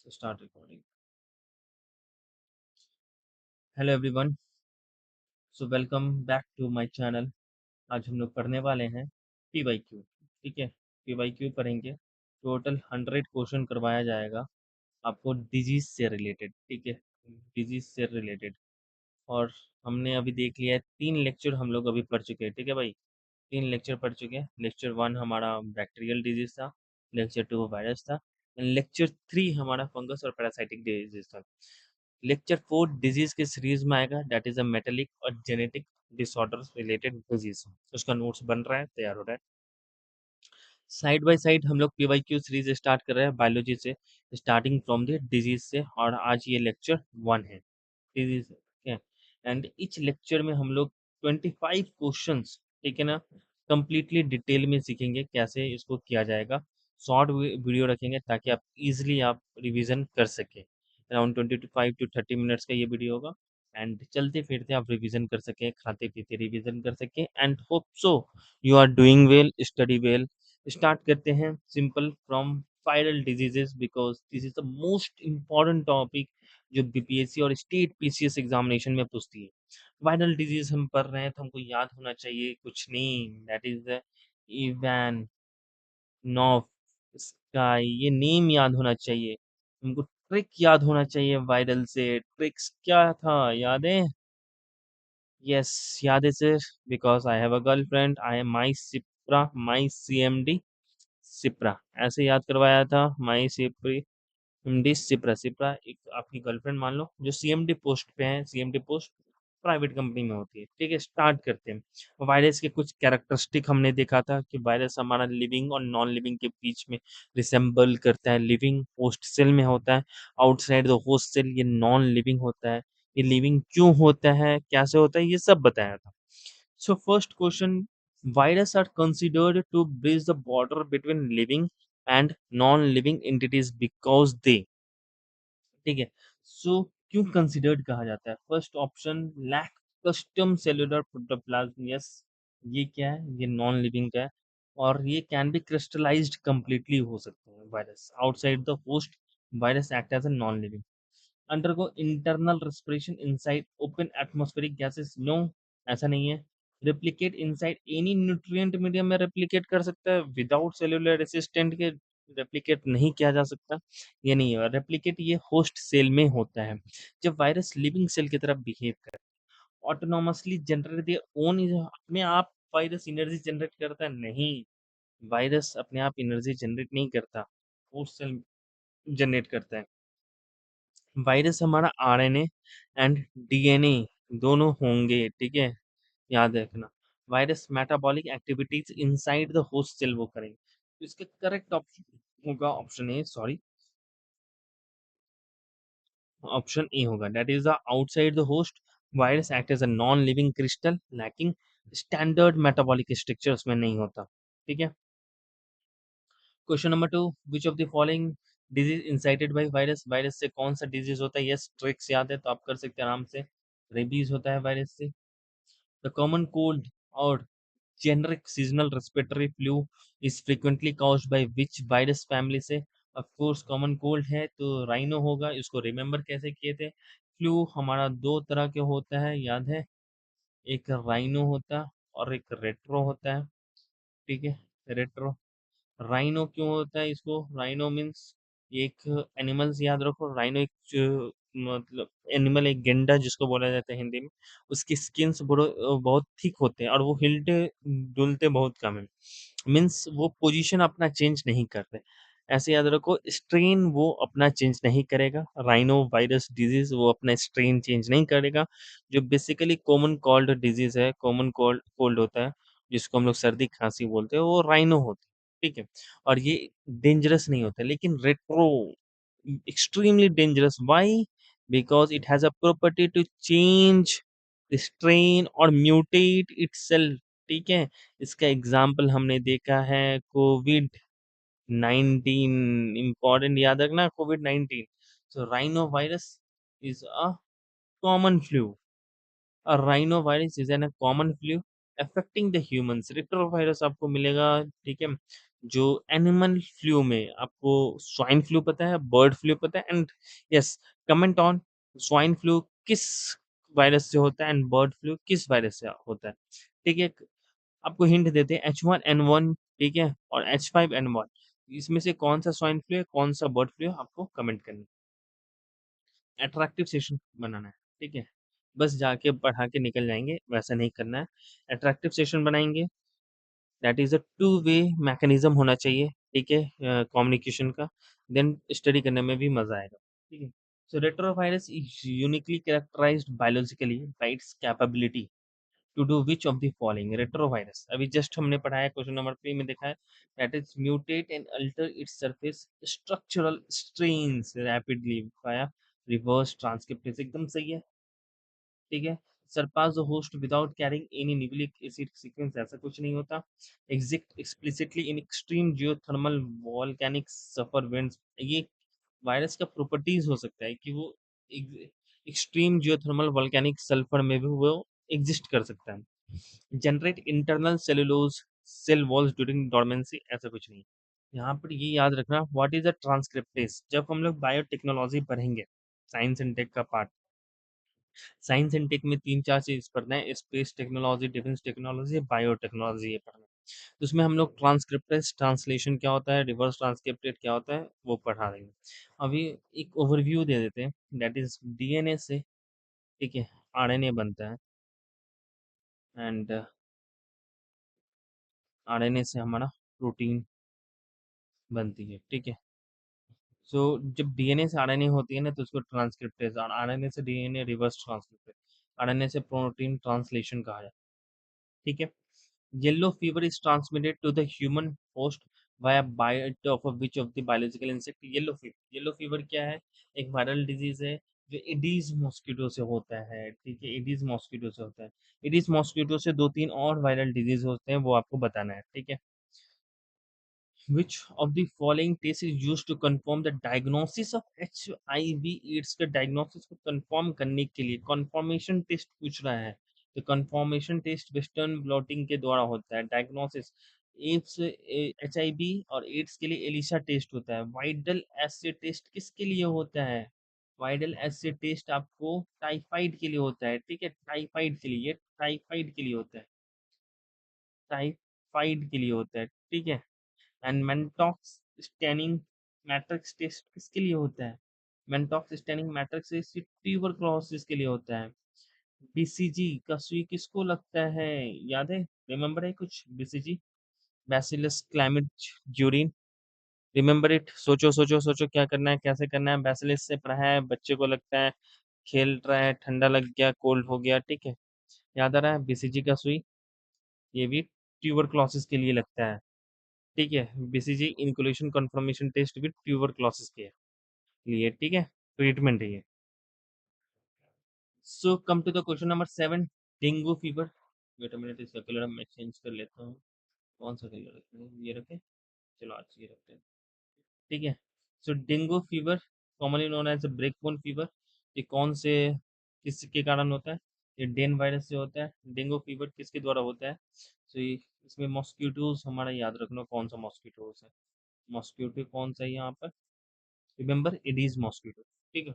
Start recording. Hello everyone, so welcome back to my channel. आज हम लोग पढ़ने वाले हैं पीवाईक्यू। ठीक है, पीवाईक्यू पढ़ेंगे। टोटल 100 क्वेश्चन करवाया जाएगा आपको डिजीज से रिलेटेड। ठीक है, डिजीज से रिलेटेड। और हमने अभी देख लिया है 3 लेक्चर हम लोग अभी पढ़ चुके हैं। ठीक है भाई, 3 लेक्चर पढ़ चुके हैं। लेक्चर 1 हमारा बैक्टीरियल डिजीज था, लेक्चर 2 वायरस था, एंड लेक्चर 3 हमारा फंगस और पैरासाइटिक डिजीज था। लेक्चर 4 डिजीज के सीरीज में आएगा, दैट इज अ मेटेलिक और जेनेटिक डिसऑर्डर्स रिलेटेड डिजीज। उसका नोट्स बन रहा है, तैयार हो रहा है। साइड बाय साइड हम लोग पीवाईक्यू सीरीज स्टार्ट कर रहे हैं बायोलॉजी से, स्टार्टिंग फ्रॉम द डिजीज से, और आज ये लेक्चर 1 है डिजीज। ठीक है, एंड इच लेक्चर में हम लोग 25 क्वेश्चंस, ठीक है ना, कंप्लीटली डिटेल में सीखेंगे कैसे इसको किया जाएगा। शॉर्ट वीडियो रखेंगे ताकि आप इजीली आप रिवीजन कर सके। अराउंड 25 टू 30 मिनट्स का ये वीडियो होगा, एंड चलते फिरते आप रिवीजन कर सके, खाते पीते रिवीजन कर सके, and hope so you are doing well, study well. Start करते हैं simple from viral diseases, because this is the most important topic जो बीपीएससी और स्टेट पीसीएस एग्जामिनेशन में पूछती है। वायरल डिजीज हम पढ़ रहे हैं तो हमको याद होना चाहिए कुछ नहीं, that is the Ivanovsky, ये नेम याद होना चाहिए हमको। ट्रिक याद होना चाहिए वायरल से। ट्रिक्स क्या था, याद है? यस, याद है sir, because I have a girlfriend, I am my Shipra, my CMD Shipra, ऐसे याद करवाया था। माई सिप्री एमडी सिप्रा। सिप्रा एक आपकी गर्लफ्रेंड मान लो जो सीएमडी पोस्ट पे है। सीएमडी पोस्ट प्राइवेट कंपनी में होती है। ठीक है, स्टार्ट करते हैं। वायरस के कुछ कैरेक्टरिस्टिक हमने देखा था कि वायरस हमारा लिविंग और नॉन लिविंग के बीच में रिसेंबल करता है। लिविंग होस्ट सेल में होता है, आउटसाइड द होस्ट सेल ये नॉन लिविंग होता है। ये लिविंग क्यों होता है, कैसे होता है, ये सब बताया था। So first question, virus are considered to bridge the border between living and non living entities because they, ठीक है। सो क्यों कंसिडर्ड कहा जाता है? First option, lack custom cellular protoplasm. Yes, ये क्या है? ये नॉन लिविंग का है, और ये कैन बी क्रिस्टलाइज्ड कंप्लीटली हो सकते हैं virus outside the host. Virus act as a non living. Undergo internal respiration inside open atmospheric gases. No, ऐसा नहीं है। Replicate inside any nutrient medium में रेप्लिकेट कर सकता है, विदाउट सेलुलर रेसिस्टेंट के रेप्लिकेट नहीं किया जा सकता। ये नहीं है। रेप्लिकेट ये होस्ट सेल में होता है जब वायरस लिविंग सेल की तरफ बिहेव करे। ऑटोनोमसली जनरेट देयर ओन, अपने आप वायरस एनर्जी जनरेट करता है? नहीं, वायरस अपने आप एनर्जी जनरेट नहीं करता, होस्ट सेल जनरेट करता है। वायरस हमारा आरएनए एंड डीएनए दोनों होंगे, ठीक है, याद रखना। Virus metabolic activities inside the host cell वो करेंगे। तो इसका करेक्ट ऑप्शन होगा option A, sorry, option A होगा, that is the outside the host. Virus act as a non living crystal lacking standard metabolic structure, उसमें नहीं होता। ठीक है, question number 2, which of the following disease incited by virus. Virus से कौन सा disease होता है? यस, ट्रिक्स याद है तो आप कर सकते हैं आराम से। रेबीज होता है वायरस से। द कॉमन कोल्ड और generic seasonal respiratory flu is frequently caused by which virus family से? ऑफ कोर्स कॉमन कोल्ड है तो राइनो होगा। इसको रिमेम्बर कैसे किए थे? फ्लू हमारा दो तरह के होता है, याद है, एक राइनो होता है और एक रेट्रो होता है। ठीक है, रेट्रो। राइनो क्यों होता है? इसको राइनो मीन्स एक एनिमल्स, याद रखो, राइनो एक मतलब एनिमल, एक गेंडा जिसको बोला जाता है हिंदी में। उसकी स्किन्स बहुत थिक होते हैं और वो हिलते डुलते बहुत कम है। मीन्स वो पोजीशन अपना चेंज नहीं करते। ऐसे याद रखो, स्ट्रेन वो अपना चेंज नहीं करेगा। राइनो वायरस डिजीज वो अपना स्ट्रेन चेंज नहीं करेगा। जो बेसिकली कॉमन कोल्ड डिजीज है, कॉमन कोल्ड कोल्ड होता है जिसको हम लोग सर्दी खांसी बोलते हैं, वो राइनो होता है। ठीक है, और ये डेंजरस नहीं होता। लेकिन retro extremely dangerous, why? Because it has a property to change strain और म्यूटेट इटसेल्फ। ठीक है, इसका एग्जाम्पल हमने देखा है कोविड 19। इंपॉर्टेंट याद रखना, Covid 19। So rhino virus is a common flu. A rhinovirus is a common flu affecting the humans. Retrovirus आपको मिलेगा, ठीक है, जो एनिमल फ्लू में आपको स्वाइन फ्लू पता है, बर्ड फ्लू पता है and yes, comment on swine flu किस वायरस से होता है एंड बर्ड फ्लू किस वायरस से होता है। ठीक है, आपको हिंट देते हैं H1N1, ठीक है, और H5N1, इसमें से कौन सा स्वाइन फ्लू है, कौन सा बर्ड फ्लू है, आपको कमेंट करना है। अट्रैक्टिव सेशन बनाना है, ठीक है, बस जाके पढ़ा के निकल जाएंगे वैसा नहीं करना है। अट्रैक्टिव सेशन बनाएंगे, that is a two way mechanism होना चाहिए, ठीक है, कम्युनिकेशन का, देन स्टडी करने में भी मजा आएगा, ठीक है। So retrovirus is uniquely characterised biologically by its capability to do which of the following. Retrovirus अभी जस्ट हमने पढ़ाया, क्वेश्चन नंबर 3 में देखा है, that is mutate and alter its surface structural strains rapidly via reverse transcriptase, एकदम सही है, ठीक है। Surpass the host without carrying any nucleic acid sequence, ऐसा कुछ नहीं होता। Exist explicitly in extreme geothermal volcanic sulphur vents, ये वायरस का प्रॉपर्टीज हो सकता है कि वो एक्सट्रीम जियोथर्मल वॉल्केनिक सल्फर में भी वो एग्जिस्ट कर सकता है। Generate internal cellulose cell walls during dormancy, ऐसा कुछ नहीं। यहाँ पर ये याद रखना, व्हाट इज अ ट्रांसक्रिप्टेज, जब हम लोग बायोटेक्नोलॉजी पढ़ेंगे, साइंस एंड टेक का पार्ट, साइंस एंड टेक में 3-4 चीज़ पढ़ना है, space technology, defence technology, biotechnology, ये पढ़ना है। तो उसमें हम लोग ट्रांसक्रिप्टेज ट्रांसलेशन क्या होता है, रिवर्स ट्रांसक्रिप्टेड क्या होता है, वो पढ़ा देंगे। अभी एक ओवरव्यू दे देते हैं, दैट इज डीएनए से, ठीक है, आरएनए बनता है एंड आरएनए से हमारा प्रोटीन बनती है, ठीक है। सो जब डीएनए से आरएनए होती है ना, तो उसको ट्रांसक्रिप्टेज, और आरएनए से डीएनए रिवर्स ट्रांसक्रिप्टेज, आरएनए से प्रोटीन ट्रांसलेशन कहा जाता है, ठीक है। Yellow fever is transmitted to the human host via bite of which of the biological insect? Yellow fever. Yellow fever क्या है? एक वायरल डिजीज है जो एडीज मॉस्किटो से होता है, ठीक है, एडीज मॉस्किटो से होता है। एडीज मॉस्किटो से 2-3 और वायरल डिजीज होते हैं, वो आपको बताना है, ठीक है। Which of the following tests is used to confirm the diagnosis of HIV AIDS का डायग्नोसिस को कंफर्म करने के लिए कंफर्मेशन टेस्ट पूछ रहा है, तो कंफर्मेशन टेस्ट वेस्टर्न ब्लॉटिंग के द्वारा होता है। डायग्नोसिस एड्स, HIV और एड्स के लिए एलिसा टेस्ट होता है। वाइडल एसिड टेस्ट किसके लिए होता है? वाइडल एसिड टेस्ट आपको टाइफाइड के लिए होता है, ठीक है, टाइफाइड के लिए, टाइफाइड के लिए होता है, टाइफाइड के लिए होता है, ठीक है। And Mantoux staining matrix test किसके लिए होता है? मेंटॉक्स स्टैनिंग मैट्रिक्स ट्यूबरक्लोसिस के लिए होता है। बीसीजी का सुई किसको लगता है? याद है, रिमेम्बर है कुछ? BCG, bacillus Calmette Guerin, remember it, सोचो सोचो सोचो क्या करना है, कैसे करना है। बैसिलस से पढ़ा है, बच्चे को लगता है, खेल रहा है, ठंडा लग गया, कोल्ड हो गया, ठीक है, याद आ रहा है। बीसीजी का सुई, ये भी ट्यूबरक्लोसिस के लिए लगता है, ठीक है। BCG inclusion confirmation test with tuberculosis के लिए, ठीक है, ट्रीटमेंट है ये। So come to the question number 7, dengue fever. Wait a minute, इसका कलर मैं चेंज कर लेता हूँ। कौन सा कलर रखें, ये रखें, चलो आज ये रखते हैं, ठीक है। So dengue fever commonly known as break bone fever, ये कौन से, किसके कारण होता है? ये डेन वायरस से होता है। डेंगू फीवर किसके द्वारा होता है? सो इसमें मॉस्किटोज हमारा याद रखना, कौन सा मॉस्किटोज है, मॉस्किटो कौन सा है यहाँ पर, रिमेंबर एडीज मॉस्किटो, ठीक है।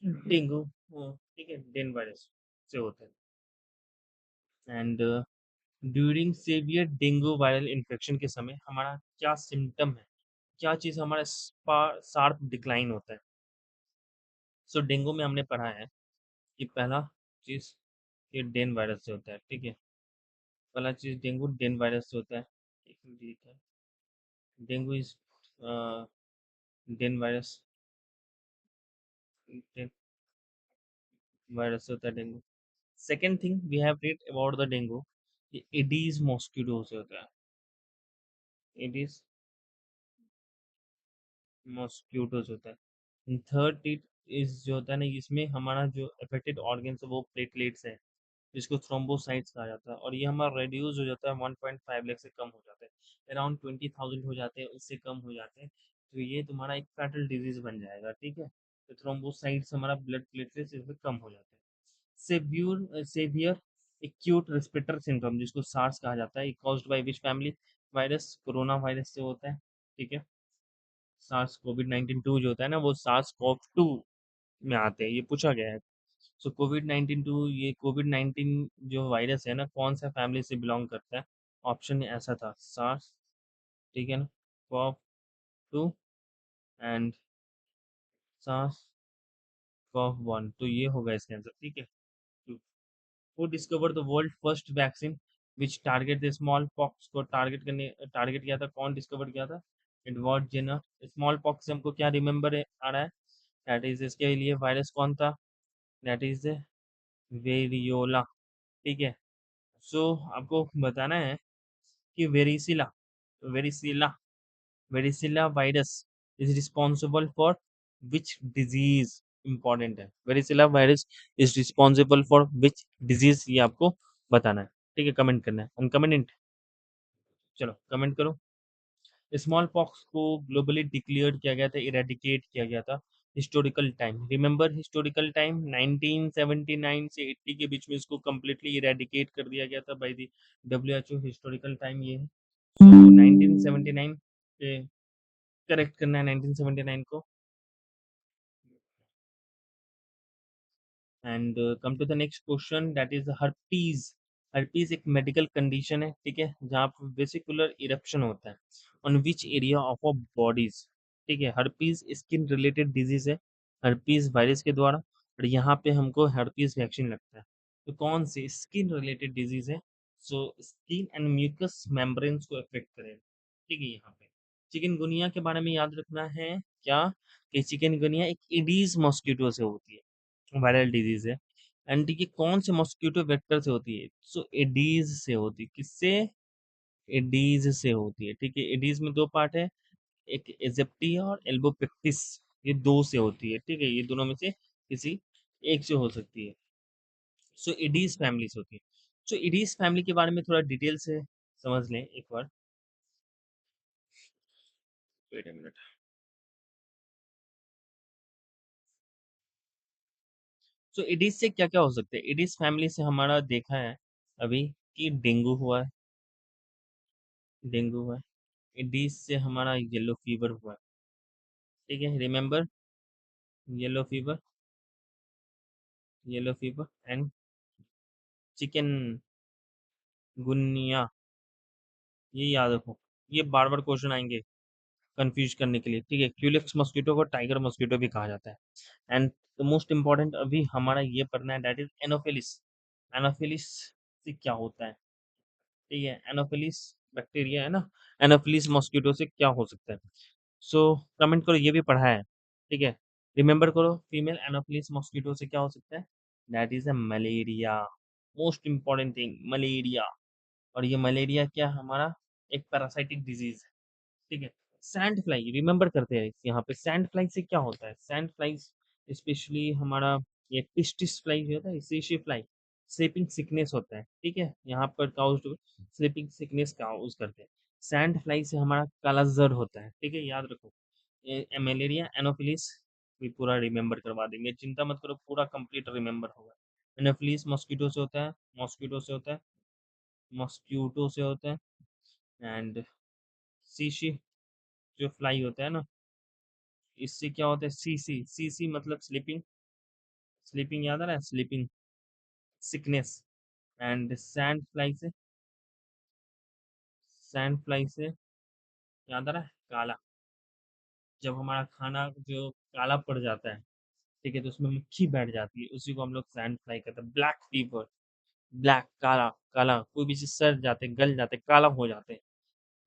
डेंगू, ठीक है, डेन वायरस से होता है। And during severe dengue viral infection के समय हमारा क्या सिम्टम है, क्या चीज़ हमारा शार्प डिक्लाइन होता है? सो डेंगू में हमने पढ़ा है कि पहला चीज़ ये डेन वायरस से होता है, ठीक है, पहला चीज़ डेंगू डेन वायरस से होता है, एक मिनट, ठीक है, dengue is den virus, den virus से होता है dengue. Second thing we have read about the dengue, ये एडीज मॉस्किटो से होता है, एडीज मॉस्किटो से होता है। थर्ड टिप इज जो होता है ना, इसमें हमारा जो अफेक्टेड ऑर्गन्स है वो प्लेटलेट्स है, जिसको थ्रोम्बोसाइट्स कहा जाता है, और ये हमारा रेड्यूस हो जाता है 1.5 लाख से कम हो जाता है, अराउंड 20,000 हो जाते हैं, उससे कम हो जाते हैं, तो ये तुम्हारा एक फैटल डिजीज बन जाएगा, ठीक है। तो थ्रोम्बोसाइट्स हमारा ब्लड प्लेटलेट्स इसमें कम हो जाते हैं। सेवियर एक्यूट रेस्पिरेटर सिंड्रोम, जिसको सार्स कहा जाता है, caused by which family? Virus corona virus से होता है, ठीक है। सार्स कोविड 19 2 जो होता है ना, वो सार्स कोव 2 में आते हैं, ये पूछा गया है। सो कोविड 19 2, ये कोविड 19 जो वायरस है ना, कौन सा फैमिली से बिलोंग करता है? ऑप्शन ऐसा था, सार्स, ठीक है ना, कोव 2 एंड सार्स कोव 1, तो ये होगा इसका आंसर, ठीक है। Who discover the world first vaccine which target the small pox को टारगेट किया था, कौन डिस्कवर किया था? Edward Jenner. स्मॉल पॉक्स से हमको क्या रिमेंबर आ रहा है? दैट इज, इसके लिए वायरस कौन था? दैट इज वेरियोला, ठीक है। सो आपको बताना है कि varicella varicella virus is responsible for which disease? Important है, varicella virus is responsible for which disease, ये आपको बताना है, ठीक है। कमेंट करना है, अनकमेंट, चलो कमेंट करो। स्मॉल पॉक्स को ग्लोबली डिक्लेयर्ड किया गया था, इरेडिकेट किया गया था। Historical time, remember historical time, 1979 से 80 के बीच में इसको कम्प्लीटली इरेडिकेट कर दिया गया था by the WHO। Historical time ये है। सो 1979 पे करेक्ट करना है, 1979 को। And come to the next question, that is herpes. Herpes एक मेडिकल कंडीशन है, ठीक है, जहाँ पर वेसिकुलर इरप्शन होता है on which area of a bodies, ठीक है। हर्पीज स्किन रिलेटेड डिजीज है, हर्पीज वायरस के द्वारा, और यहाँ पे हमको हर्पीज वैक्सीन लगता है। तो कौन सी स्किन रिलेटेड डिजीज है? So skin and mucous membranes को अफेक्ट करेगा, ठीक है। यहाँ पे चिकनगुनिया के बारे में याद रखना है क्या, कि चिकनगुनिया एक एडीज मॉस्किटो से होती है, वायरल डिजीज है। एंड ये कौन से मॉस्किटो वेक्टर से होती है? सो एडीज से होती है, किससे? एडीज से होती है, ठीक है। एडीज में दो पार्ट है, एक एजेप्टिया और एल्बोपेक्टिस, ये दो से होती है, ठीक है। ये दोनों में से किसी एक से हो सकती है। सो एडीज फैमिली से होती है। सो एडीज फैमिली के बारे में थोड़ा डिटेल से समझ लें एक बार। Wait a minute. So Aedes से क्या क्या हो सकता है? एडीज फैमिली से हमारा देखा है अभी कि डेंगू हुआ है, डेंगू हुआ है। एडीज से हमारा येलो फीवर हुआ है, ठीक है, remember, yellow fever, yellow fever and chikungunya, ये याद रखो। ये बार बार क्वेश्चन आएंगे कंफ्यूज करने के लिए, ठीक है। क्यूलेक्स मॉस्किटो को टाइगर मॉस्किटो भी कहा जाता है। एंड द मोस्ट इंपॉर्टेंट अभी हमारा ये पढ़ना है, दैट इज एनोफिलिस। एनोफिलिस से क्या होता है, ठीक है। एनोफिलिस बैक्टीरिया है ना, एनोफिलिस मॉस्किटो से क्या हो सकता है? सो कमेंट करो, ये भी पढ़ा है, ठीक है। रिमेंबर करो, फीमेल एनोफिलिस मॉस्किटो से क्या हो सकता है? That is a malaria, most important thing, malaria. और ये मलेरिया क्या हमारा एक पैरासाइटिक डिजीज है, ठीक है। सैंड फ्लाई, रिमेंबर करते हैं यहाँ पे, सैंड फ्लाई से क्या होता है? सैंड फ्लाई स्पेशली हमारा ये पिस्टिस फ्लाई जो होता है, सेशी फ्लाई, स्लीपिंग सिकनेस होता है, ठीक है। यहाँ पर काउज स्लीपिंग सिकनेस का यूज करते हैं। सैंड फ्लाई से हमारा काला जर होता है, ठीक है, याद रखो। मलेरिया, एनोफिलिस भी पूरा रिमेंबर करवा देंगे, चिंता मत करो, पूरा कंप्लीट रिमेंबर होगा। एनोफिलिस मॉस्किटो से होता है, मॉस्किटो से होता है, मॉस्क्यूटो से होता है। एंड सीशी जो फ्लाई होता है ना, इससे क्या होता है? सीसी, सीसी मतलब स्लीपिंग, स्लीपिंग याद आ रहा है, sleeping sickness. And sand fly से, सैंड फ्लाई से याद आ रहा है, काला, जब हमारा खाना जो काला पड़ जाता है, ठीक है, तो उसमें मक्खी बैठ जाती है, उसी को हम लोग सैंड फ्लाई कहते हैं। ब्लैक फीवर, ब्लैक काला, काला कोई भी चीज सड़ जाते, गल जाते, काला हो जाते हैं,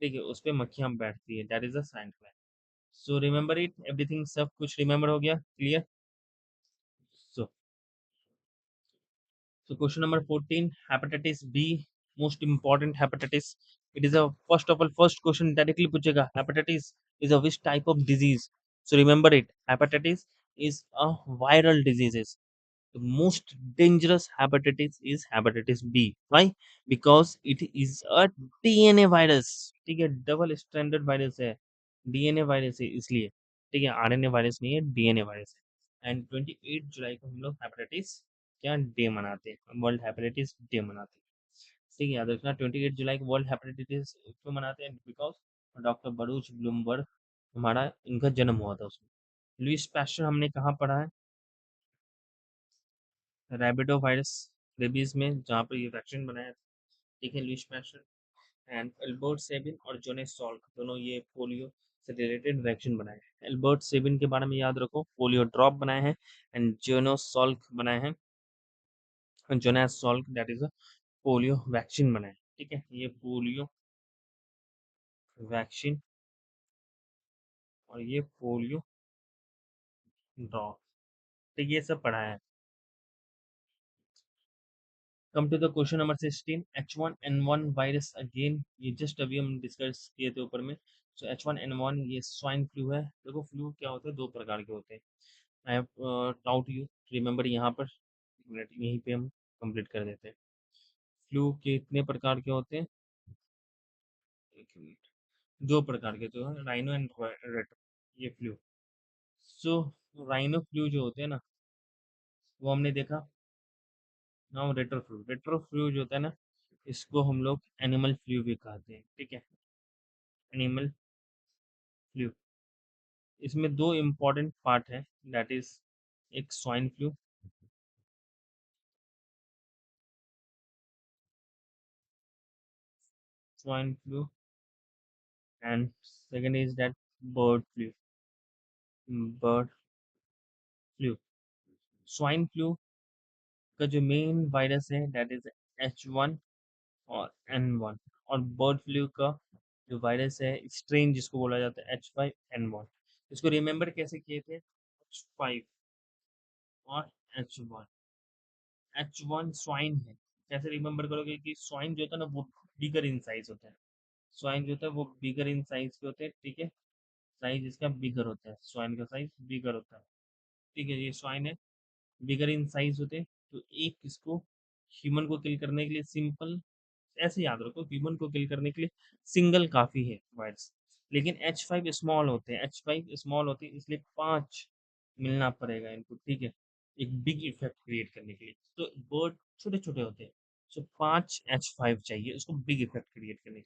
ठीक है, उस पे मक्खियां बैठती है, that is a sand fly. So remember it, everything, सब कुछ रिमेंबर हो गया, clear. So So question number 14, hepatitis B, most important hepatitis. It is a first of all, first question directly पूछेगा, hepatitis is a which type of disease? So remember it, hepatitis is a viral disease. The most dangerous hepatitis is hepatitis B. Why? Because it is a DNA virus. ठीक है, double standard virus है, DNA virus है इसलिए, ठीक है, RNA virus नहीं है, DNA virus है। एंड 28 जुलाई को हम लोग हेपेटाइटिस क्या डे मनाते हैं, वर्ल्ड हेपेटाइटिस डे मनाते हैं। ठीक है, याद रखना 28 जुलाई को वर्ल्ड हेपेटाइटिस क्यों मनाते हैं? बिकॉज डॉक्टर बरूच ब्लूमबर्ग हमारा इनका जन्म हुआ था उसमें। लुईस पैस्चर हमने कहाँ पढ़ा है? रैबिडो वायरस रेबीज में, जहाँ पर ये वैक्सीन बनाया था। ठीक है, Louis Pasteur and Albert Sabin और जोनेस सॉल्क दोनों ये पोलियो से रिलेटेड वैक्सीन बनाए हैं। एल्बर्ट सेबिन के बारे में याद रखो, पोलियो ड्रॉप बनाए हैं, एंड जोनेस सॉल्क बनाए हैं, Jones Salk that is a polio vaccine बनाए। ठीक है, ये पोलियो वैक्सीन और ये पोलियो ड्रॉप, तो ये सब पढ़ा है। Come to the question number 16, H1N1 virus again, ये जस्ट अभी हम डिस्कस किए थे ऊपर में। सो H1N1 ये स्वाइन फ्लू है। देखो फ्लू क्या होते हैं, दो प्रकार के होते हैं। I have taut you remember, यहाँ पर एक मिनट यहीं पे हम कंप्लीट कर देते हैं। फ्लू के इतने प्रकार के होते हैं, एक मिनट, दो प्रकार के तो है, राइनो एंड रेटो, ये फ्लू। सो राइनो फ्लू जो होते हैं ना, वो हमने देखा। नाउ रेट्रो फ्लू जो होता है ना, इसको हम लोग एनिमल फ्लू भी कहते हैं। ठीक है, एनिमल फ्लू। इसमें दो इम्पोर्टेंट पार्ट है, दैट इज एक swine flu and second is that bird flu. Swine flu का जो मेन वायरस है दैट इज H1 और N1, और बर्ड फ्लू का जो वायरस है स्ट्रेन जिसको बोला जाता है H5N1। इसको रिमेम्बर कैसे किए थे? H5 और H1। H1 स्वाइन है। कैसे रिमेम्बर करोगे कि स्वाइन जो होता है ना वो बिगर इन साइज होता है। स्वाइन जो होता है वो बिगर इन साइज के होते हैं। ठीक है, साइज इसका बिगर होता है, स्वाइन का साइज बिगर होता है। ठीक है, ये स्वाइन है, बिगर इन साइज होते हैं। तो एक इसको ह्यूमन को किल करने के लिए सिंपल, ऐसे याद रखो, ह्यूमन को किल करने के लिए सिंगल काफी है वायरस। लेकिन H5 स्मॉल होते हैं, H5 स्मॉल होते हैं, इसलिए 5 मिलना पड़ेगा इनको। ठीक है, एक बिग इफेक्ट क्रिएट करने के लिए। तो बर्ड छोटे छोटे होते हैं, सो 5 H5 चाहिए उसको बिग इफेक्ट क्रिएट करने के लिए।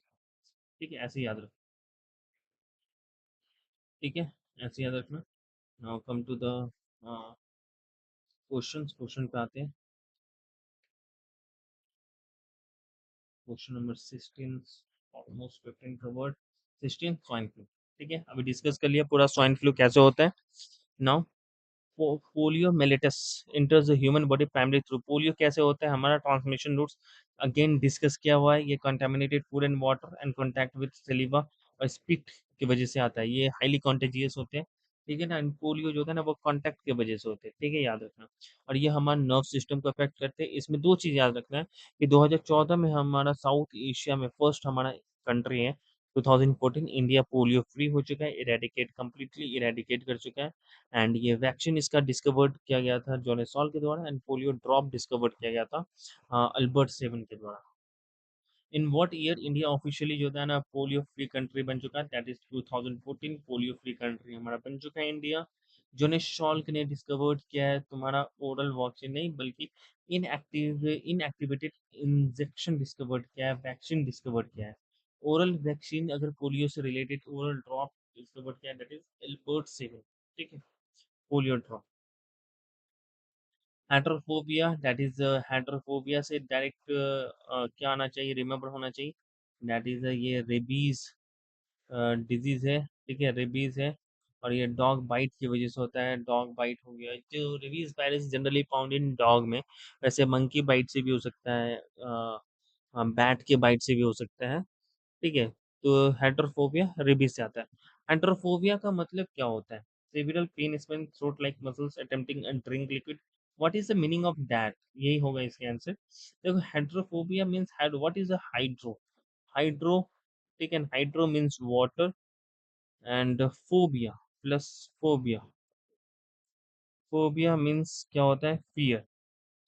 ठीक है, ऐसे याद रखो। ठीक है, ऐसे याद रखना। Now come to the question पे आते हैं। Question number 16, almost 15 covered. 16 swine flu. ठीक है, अभी डिस्कस कर लिया पूरा स्वाइन फ्लू कैसे होता है। Now polio mellitus इंटर्स the human body primary through. Polio कैसे होता है, हमारा ट्रांसमिशन रूट्स अगेन डिस्कस किया हुआ है। ये contaminated food and water and contact with सलीवा और स्पिट की वजह से आता है। ये हाईली कॉन्टेजियस होते हैं। ठीक है ना, पोलियो जो होता है ना वो कॉन्टैक्ट की वजह से होते हैं। ठीक है, याद रखना। और ये हमारे नर्व सिस्टम को अफेक्ट करते हैं। इसमें दो चीज याद रखना है कि 2014 में हमारा साउथ एशिया में फर्स्ट हमारा कंट्री है। 2014 इंडिया पोलियो फ्री हो चुका है, इरेडिकेट कंप्लीटली इरेडिकेट कर चुका है। एंड ये वैक्सीन इसका डिस्कवर्ड किया गया था जोनेसॉल के द्वारा, एंड पोलियो ड्रॉप डिस्कवर्ड किया गया था अल्बर्ट सेवन के द्वारा। In what year India officially जो है ना पोलियो फ्री कंट्री बन चुका है, that is 2014 polio free country हमारा बन चुका है इंडिया। जोनेस ने डिस्कवर्ड किया है तुम्हारा ओरल वैक्सीन नहीं बल्कि इनएक्टिवेटेड इंजेक्शन डिस्कवर्ड किया है, वैक्सीन डिस्कवर्ड किया है। ओरल वैक्सीन अगर पोलियो से रिलेटेड ओरल ड्रॉप डिस्कवर्ड किया है, दैट इज एल्बर्ट सेवन। ठीक है, पोलियो ड्रॉप। हेट्रोफोबिया दैट इज हेट्रोफोबिया से डायरेक्ट क्या आना चाहिए, रिमेम्बर होना चाहिए, दैट इज ये रेबीज डिजीज है। ठीक है, रेबीज है, और ये डॉग बाइट की वजह से होता है। डॉग बाइट हो गया, जो rabies virus generally found in dog में, वैसे मंकी बाइट से भी हो सकता है, बैट के बाइट से भी हो सकता है। ठीक है, तो हेट्रोफोबिया रेबीज से आता है। हेट्रोफोबिया का मतलब क्या होता है? Several pain Spain throat like muscles attempting and drink liquid. What is the meaning of that? यही होगा इसके आंसर। देखो hydrophobia means head, what is a hydro? Hydro, ठीक है, hydro means water, and phobia plus phobia, phobia means क्या होता है? Fear.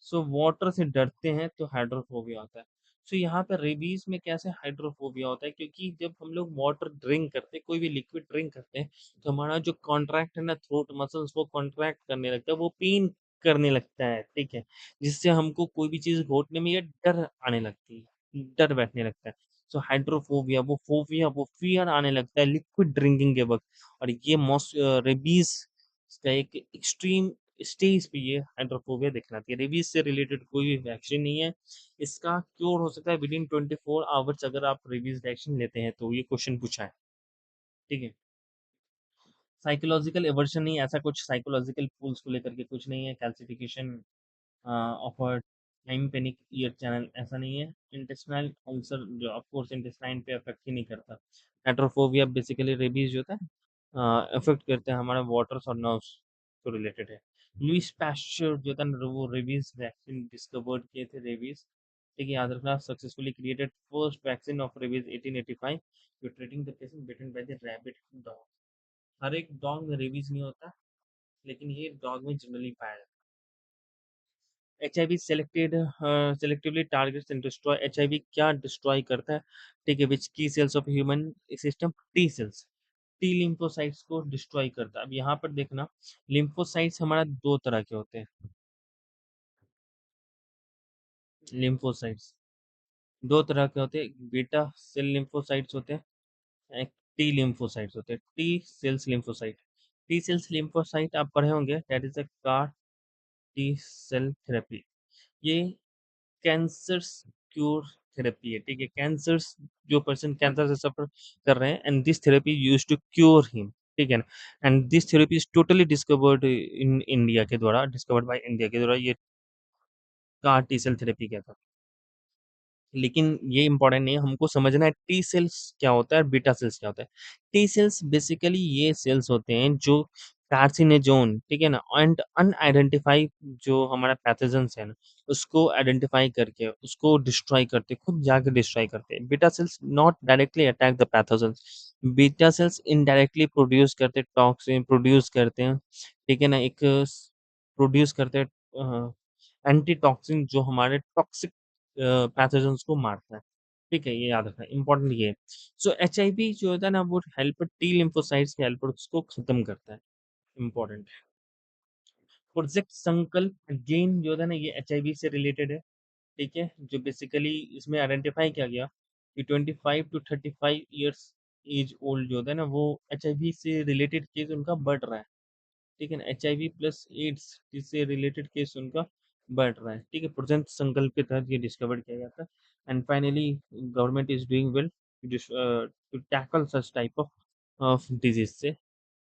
So water से डरते हैं तो हाइड्रोफोबिया होता है। सो यहाँ पे रेबीज में कैसे हाइड्रोफोबिया होता है? क्योंकि जब हम लोग वाटर ड्रिंक करते हैं, कोई भी लिक्विड ड्रिंक करते हैं, तो हमारा जो कॉन्ट्रैक्ट है ना थ्रोट मसल्स, वो कॉन्ट्रैक्ट करने लगता है, वो पेन करने लगता है। ठीक है, जिससे हमको कोई भी चीज घोटने में ये डर आने लगती है। डर बैठने लगता है। सो हाइड्रोफोबिया, वो फ़ियर आने लगता है लिक्विड ड्रिंकिंग के वक़्त। और ये रेबीज़ का एक एक्सट्रीम स्टेज पे ये हाइड्रोफोबिया दिखलाती है। रेबीज़ से रिलेटेड कोई भी वैक्सीन नहीं है। इसका क्योर हो सकता है विदिन 24 आवर्स अगर आप रेबीज़ वैक्सीन लेते हैं तो, ये क्वेश्चन पूछा है। ठीक है? साइकोलॉजिकल एवर्शन नहीं, ऐसा कुछ साइकोलॉजिकल पूल्स को लेकर के कुछ नहीं है। Calcification of a tympanic year channel, ऐसा नहीं है। इंटेस्टाइनल अल्सर जो ऑफ कोर्स इंटेस्टाइन पे अफेक्ट ही नहीं करता। हेट्रोफोबिया बेसिकली रेबीज जो होता है अफेक्ट करते हैं हमारे वाटर्स और नर्व्स को रिलेटेड है। लुइस पैस्चर जो था ना, वो रेबीज वैक्सीन डिस्कवर्ड किए थे रेबीज। ठीक है, याद रखना। Successfully created first vaccine of rabies 1885 जो treating the patient bitten by the rabid dog. हर एक डॉग में रेबीज नहीं होता, लेकिन ये डॉग में जनरली पाया जाता है। HIV selectively targets and destroy। HIV क्या डिस्ट्रॉय करता है? ठीक है, विच की cells of human system? T cells. T lymphocytes को डिस्ट्रॉय करता है। अब यहाँ पर देखना, लिम्फोसाइट्स हमारा दो तरह के होते हैं। लिम्फोसाइट्स दो तरह के होते हैं, बीटा सेल लिम्फोसाइट्स होते हैं, एक टी लिम्फोसाइट्स होते हैं। T cells lymphocyte, T cells lymphocyte आप पढ़े होंगे, that is a car T cell therapy. ये कैंसर्स क्योर थेरेपी है। ठीक है, कैंसर्स जो पर्सन कैंसर से सफर कर रहे हैं, and this therapy use to cure him. ठीक है ना, and this therapy is totally discovered in India के द्वारा, डिस्कवर्ड बाय इंडिया के द्वारा। ये कार टी सेल थेरेपी क्या था, लेकिन ये इंपॉर्टेंट नहीं है। हमको समझना है टी सेल्स क्या होता है और बीटा सेल्स क्या होता है। टी सेल्स बेसिकली ये सेल्स होते हैं जो कार्सिनोजोन, ठीक है ना, एंड अनआइडेंटिफाई जो हमारा पैथोजेंस है ना, उसको आइडेंटिफाई करके उसको डिस्ट्रॉय करते हैं, खुद जाके डिस्ट्रॉय करते हैं। Beta cells not directly attack the pathogens, beta cells indirectly produce करते हैं टॉक्सिन, प्रोड्यूस करते हैं। ठीक है ना, एक प्रोड्यूस करते हैं एंटी टॉक्सिन जो हमारे टॉक्सिक पैथोजेंस को मारता है। ठीक है, ये याद रखना, इंपॉर्टेंट ये है। सो एचआईवी जो होता है ना, वो हेल्प टी लिम्फोसाइट्स की हेल्प उसको खत्म करता है। इंपॉर्टेंट। प्रोजेक्ट संकल्प अगेन जो होता है ना, ये एचआईवी से रिलेटेड है। ठीक है, जो बेसिकली इसमें आइडेंटिफाई किया गया कि 25 टू 35 ईयर्स एज ओल्ड जो होता है ना, वो एचआईवी से रिलेटेड केस उनका बढ़ रहा है। ठीक है ना, एचआईवी प्लस एड्स जिससे रिलेटेड केस उनका बढ़ रहा है। ठीक है, प्रेजेंट संकल्प के तहत ये डिस्कवर किया गया था। And finally government is doing well to tackle such type of disease से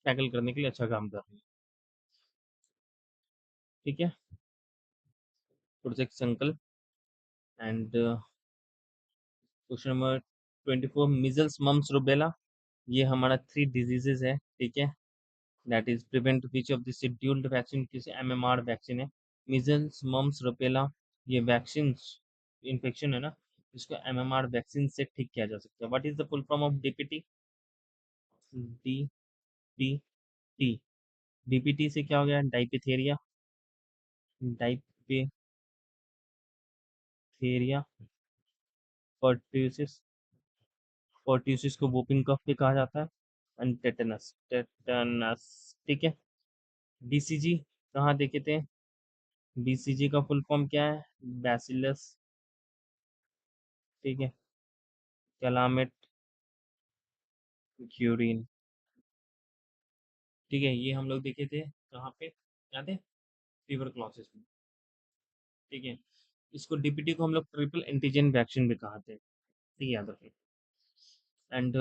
टैकल करने के लिए अच्छा काम कर रही है। ठीक है, project Sankalp. And question number 24, measles mumps rubella, ये हमारा 3 डिजीजेज है। ठीक है, that is prevent which of the scheduled vaccine, किसी एमएमआर वैक्सीन है। मीजल्स मम्स रूबेला, ये वैक्सीन इन्फेक्शन है ना, इसको एमएमआर वैक्सीन से ठीक किया जा सकता है। What is the full form of DPT? DPT, DPT से क्या हो गया? डाइपिथेरिया, डाइपिथेरिया, पर्ट्यूसिस, पर्ट्यूसिस को वोपिंग कफ भी कहा जाता है। And tetanus, tetanus. ठीक है, बीसीजी कहाँ देखे थे? बीसीजी का फुल फॉर्म क्या है? बैसिलस, ठीक है, कैलामेट क्यूरिन। ठीक है, ये हम लोग देखे थे कहाँ पे, याद है? फीवर क्लॉसेस में। ठीक है, इसको डीपीटी को हम लोग ट्रिपल एंटीजन वैक्सीन भी कहते हैं। ठीक है, याद रखिए। And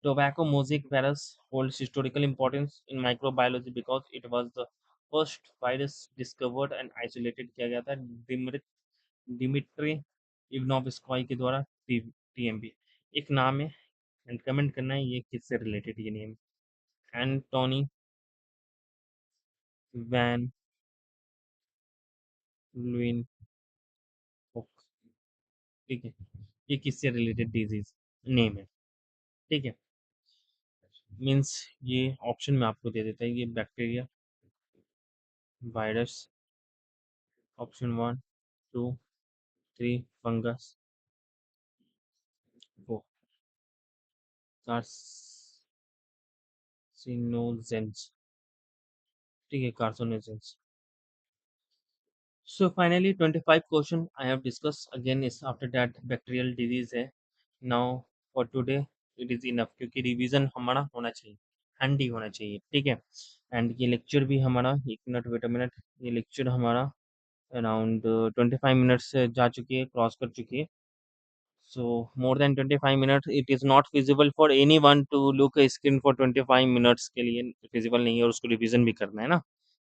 tobacco mosaic virus holds historical importance in microbiology because it was the first virus discovered and isolated किया गया था डिमिट्री इग्नोविस्कॉय के द्वारा। टीएमबी एक नाम है, एंड कमेंट करना है ये किससे रिलेटेड ये नेम। एंटोनी वैन लुइन होक। ठीक है, ये किससे रिलेटेड डिजीज नेम है? ठीक है, मीन्स ये ऑप्शन में आपको दे देता है, ये bacteria, virus, option 1 2 3, fungus, 4 carcinogens. ठीक है, carcinogens. So finally 25 question I have discussed. Again is after that bacterial disease है. Now for today it is enough, क्योंकि रिवीजन हमारा होना चाहिए, हैंडी होना चाहिए, ठीक है। एंड ये लेक्चर भी हमारा, एक मिनट वेट अ मिनट, ये लेक्चर हमारा अराउंड 25 मिनट्स से जा चुकी है, क्रॉस कर चुकी है। So more than 25 minutes, it is not feasible for anyone to look a screen for 25 minutes के लिए feasible नहीं है, और उसको रिवीजन भी करना है ना,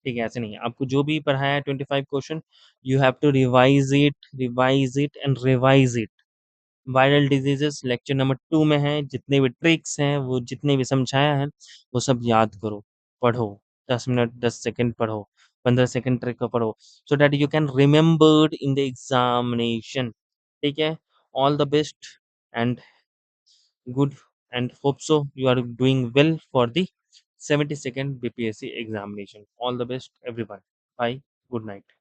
ठीक है। ऐसे नहीं है, आपको जो भी पढ़ाया है 25 question, you have to revise it and revise it. Viral diseases lecture number 2 में है, जितने भी ट्रिक्स हैं, वो जितने भी समझाया है, वो सब याद करो, पढ़ो, 10 मिनट 10 सेकंड पढ़ो, 15 सेकंड ट्रिक को पढ़ो, so that you can remembered in the examination, ठीक है। All the best and good, and hope so you are doing well for the 72nd BPSC examination. All the best everyone. Bye. Good night.